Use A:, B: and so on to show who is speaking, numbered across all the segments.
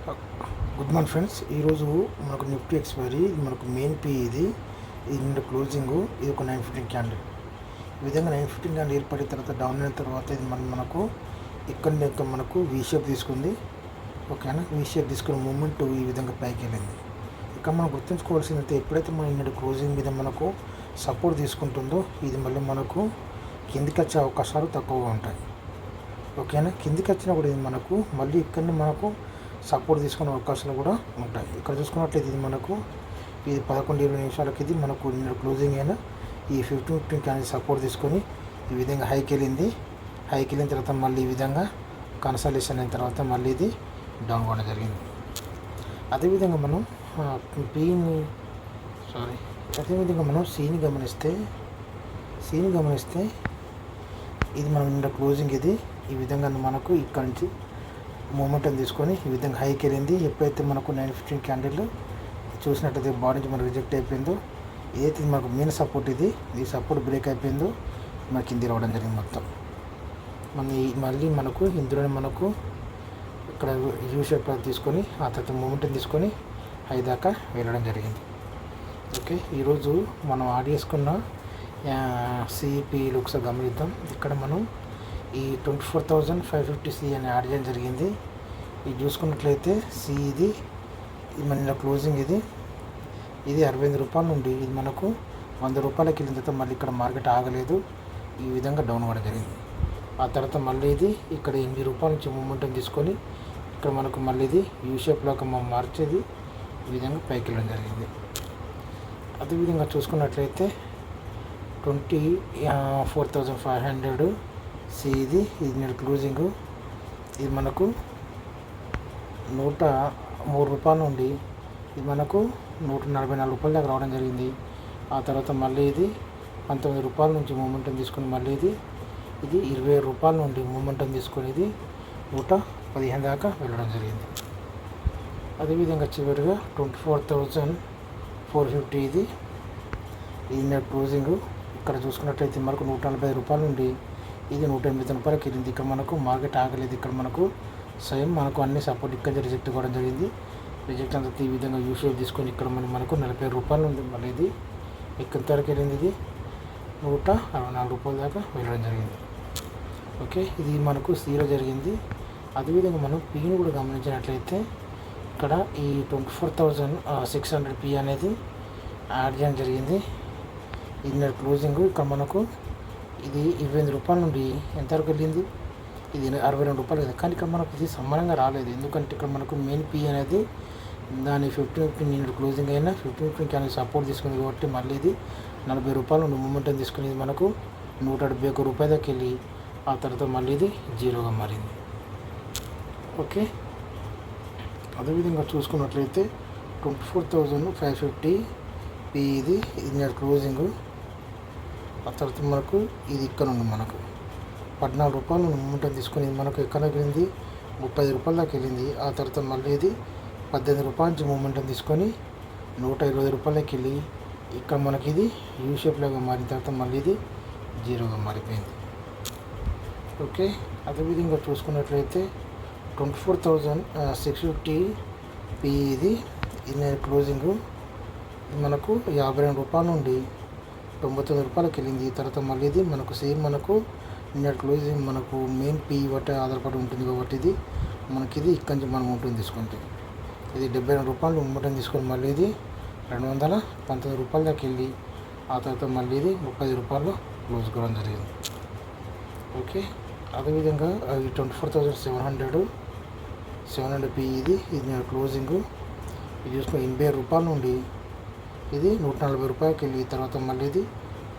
A: Good morning friends. ఈరోజు మనకు Nifty expiry, ఇది మనకు మెయిన్ పీ, ఇది నిన్న క్లోజింగ్, ఇది ఒక 915 క్యాండిల్. ఈ విధంగా 915 క్యాండిల్ ఏర్పడిన తర్వాత డౌన్ అయిన తర్వాత ఇది మనకు ఇక్కడ మనకు వీ షేప్ తీసుకుంది. ఓకేనా, వీ షేప్ తీసుకున్న మూమెంట్ ఈ విధంగా పైకి వెళ్ళింది. ఇక్కడ మనం గుర్తుంచుకోవాల్సిందంటే ఎప్పుడైతే మన నిన్న క్లోజింగ్ మీద మనకు సపోర్ట్ తీసుకుంటుందో ఇది మళ్ళీ మనకు కిందికి వచ్చే అవకాశాలు తక్కువగా ఉంటాయి. ఓకేనా, కిందికి వచ్చినా కూడా ఇది మనకు మళ్ళీ ఇక్కడనే మనకు సపోర్ట్ తీసుకునే అవకాశాలు కూడా ఉంటాయి. ఇక్కడ చూసుకున్నట్లయితే ఇది మనకు ఇది 11-20 నిమిషాలకి ఇది మనకు నిన్న క్లోజింగ్ అయినా ఈ 15 క్యాండిల్ సపోర్ట్ తీసుకొని ఈ విధంగా హైకి వెళ్ళింది. హైకి వెళ్ళిన తర్వాత మళ్ళీ ఈ విధంగా కన్సల్టేషన్ అయిన తర్వాత మళ్ళీ ఇది డౌన్ కూడా జరిగింది. అదేవిధంగా మనం అదేవిధంగా మనం సీని గమనిస్తే ఇది మనం నిన్న క్లోజింగ్, ఇది ఈ విధంగా మనకు ఇక్కడ నుంచి మూమెంటం తీసుకొని ఈ విధంగా హైకి వెళ్ళింది. ఎప్పుడైతే మనకు 915 క్యాండిల్ చూసినట్టయితే బాడీ నుంచి మనకు రిజెక్ట్ అయిపోయిందో, ఏదైతే మనకు మెయిన్ సపోర్ట్ ఈ సపోర్ట్ బ్రేక్ అయిపోయిందో మనకి కింది రావడం జరిగింది. మొత్తం మళ్ళీ మనకు ఇందులోనే మనకు ఇక్కడ యూ షేప్ తీసుకొని ఆ తర్వాత మూమెంటం తీసుకొని హై దాకా వెళ్ళడం జరిగింది. ఓకే, ఈరోజు మనం యాడ్ చేసుకున్న సిపిలు ఒకసారి గమనిద్దాం. ఇక్కడ మనం ఈ 24,550 సి అని యాడ్ చేయడం జరిగింది. ఇది చూసుకున్నట్లయితే సి ఇది మన క్లోజింగ్, ఇది 68 రూపాయల నుండి ఇది మనకు 100 రూపాయలకి వెళ్ళిన తర్వాత మళ్ళీ ఇక్కడ మార్కెట్ ఆగలేదు, ఈ విధంగా డౌన్ కూడా జరిగింది. ఆ తర్వాత మళ్ళీ ఇది ఇక్కడ 8 రూపాయల నుంచి మూమెంటం తీసుకొని ఇక్కడ మనకు మళ్ళీ ఇది యూ షేప్లోకి మార్చేది ఈ విధంగా పైకి వెళ్ళడం జరిగింది. అదేవిధంగా చూసుకున్నట్లయితే 24,500 సి ఇది నేను క్లోజింగ్, ఇది మనకు 103 రూపాయల నుండి ఇది మనకు 144 రూపాయల దాకా రావడం జరిగింది. ఆ తర్వాత మళ్ళీ ఇది 19 రూపాయల నుంచి మూమెంటం తీసుకొని మళ్ళీ ఇది 20 రూపాయల నుండి మూమెంటం తీసుకొని ఇది 115 దాకా వెళ్ళడం జరిగింది. అదేవిధంగా చివరిగా 24,450 ఇది నెట్ క్లోజింగ్. ఇక్కడ చూసుకున్నట్లయితే మనకు 140 రూపాయల నుండి ఇది 180 రూపాయలకి వెళ్ళింది. ఇక్కడ మనకు మార్కెట్ ఆగలేదు, ఇక్కడ మనకు సేమ్ మనకు అన్ని సపోర్ట్ ఇక్కడ రిజెక్ట్ కావడం జరిగింది. రిజెక్ట్ అంతా ఈ విధంగా యూ షేప్ తీసుకొని ఇక్కడ మనకు 40 రూపాయలు ఉంది. మళ్ళీ ఇది ఎక్కడి వరకు వెళ్ళింది, ఇది 164 రూపాయల దాకా వెళ్ళడం జరిగింది. ఓకే, ఇది మనకు సీలో జరిగింది. అదేవిధంగా మనం పీని కూడా గమనించినట్లయితే ఇక్కడ ఈ 24,600 పీ అనేది యాడ్ చేయడం జరిగింది. ఇది క్లోజింగ్ ఇక్కడ మనకు ఇది 28 రూపాయల నుండి ఎంతవరకు వెళ్ళింది, ఇది 62 రూపాయలు కదా. కానీ ఇక్కడ మనకు ఇది సమానంగా రాలేదు, ఎందుకంటే ఇక్కడ మనకు మెయిన్ పీ అనేది దాని 15 నిన్న క్లోజింగ్ అయినా 15 క్యాండిల్ సపోర్ట్ తీసుకుంది కాబట్టి మళ్ళీ ఇది 40 రూపాయల నుండి మూమెంటం తీసుకుని ఇది మనకు 171 రూపాయల దాకా వెళ్ళి ఆ తర్వాత మళ్ళీ ఇది జీరోగా మారింది. ఓకే, అదేవిధంగా చూసుకున్నట్లయితే 24,550 పీ ఇది నెట్ క్లోజింగ్. ఆ తర్వాత మనకు ఇది ఇక్కడ నుండి మనకు 14 రూపాయలు మూమెంటం తీసుకుని మనకు ఎక్కడ వెళ్ళింది 35 రూపాయల దాకా వెళ్ళింది. ఆ తర్వాత మళ్ళీ ఇది 18 రూపాయల నుంచి మూమెంటం తీసుకొని 120 రూపాయలకి వెళ్ళి ఇక్కడ మనకి ఇది యూ షేప్లాగా మారిన తర్వాత మళ్ళీ ఇది జీరోగా మారిపోయింది. ఓకే, అదేవిధంగా చూసుకున్నట్లయితే 24,650 పీ ఇది క్లోజింగ్ మనకు 52 రూపాయల నుండి 99 రూపాయలకి వెళ్ళింది. తర్వాత మళ్ళీ ఇది మనకు సేమ్ మనకు నిన్న క్లోజింగ్ మనకు మెయిన్ పీ బట్టి ఆధారపడి ఉంటుంది కాబట్టి ఇది మనకి ఇది ఇక్కడి నుంచి మనం ఉంటుంది తీసుకుంటే ఇది 72 రూపాయలు మూమెంటం తీసుకొని మళ్ళీ ఇది 219 రూపాయల దాకా వెళ్ళి ఆ తర్వాత మళ్ళీ ఇది 30 రూపాయలు క్లోజ్ కావడం జరిగింది. ఓకే, అదేవిధంగా ఈ 24,700 పీ ఇది క్లోజింగ్, ఇది చూసుకుని 80 రూపాయల నుండి ఇది 140 రూపాయలకి వెళ్ళి తర్వాత మళ్ళీ ఇది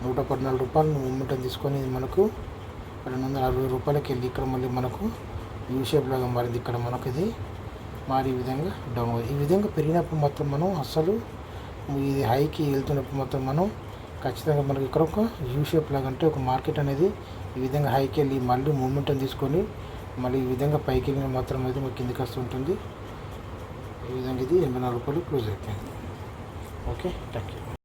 A: 114 రూపాయలు మూమెంటం తీసుకొని ఇది మనకు 260 రూపాయలకి వెళ్ళి ఇక్కడ మళ్ళీ మనకు యూ షేప్ లాగా మారింది. ఇక్కడ మనకు ఇది మారి ఈ విధంగా డౌన్. ఈ విధంగా పెరిగినప్పుడు మొత్తం మనం అసలు ఇది హైకి వెళ్తున్నప్పుడు మొత్తం మనం ఖచ్చితంగా మనకి ఇక్కడ ఒక యూ షేప్ లాగా అంటే ఒక మార్కెట్ అనేది ఈ విధంగా హైకి వెళ్ళి మళ్ళీ మూమెంటం తీసుకొని మళ్ళీ ఈ విధంగా పైకి వెళ్ళిన మాత్రం అయితే మనకి కిందికి వస్తుంటుంది. ఈ విధంగా ఇది 84 రూపాయలు క్లోజ్ అయిపోయింది. Okay, thank you.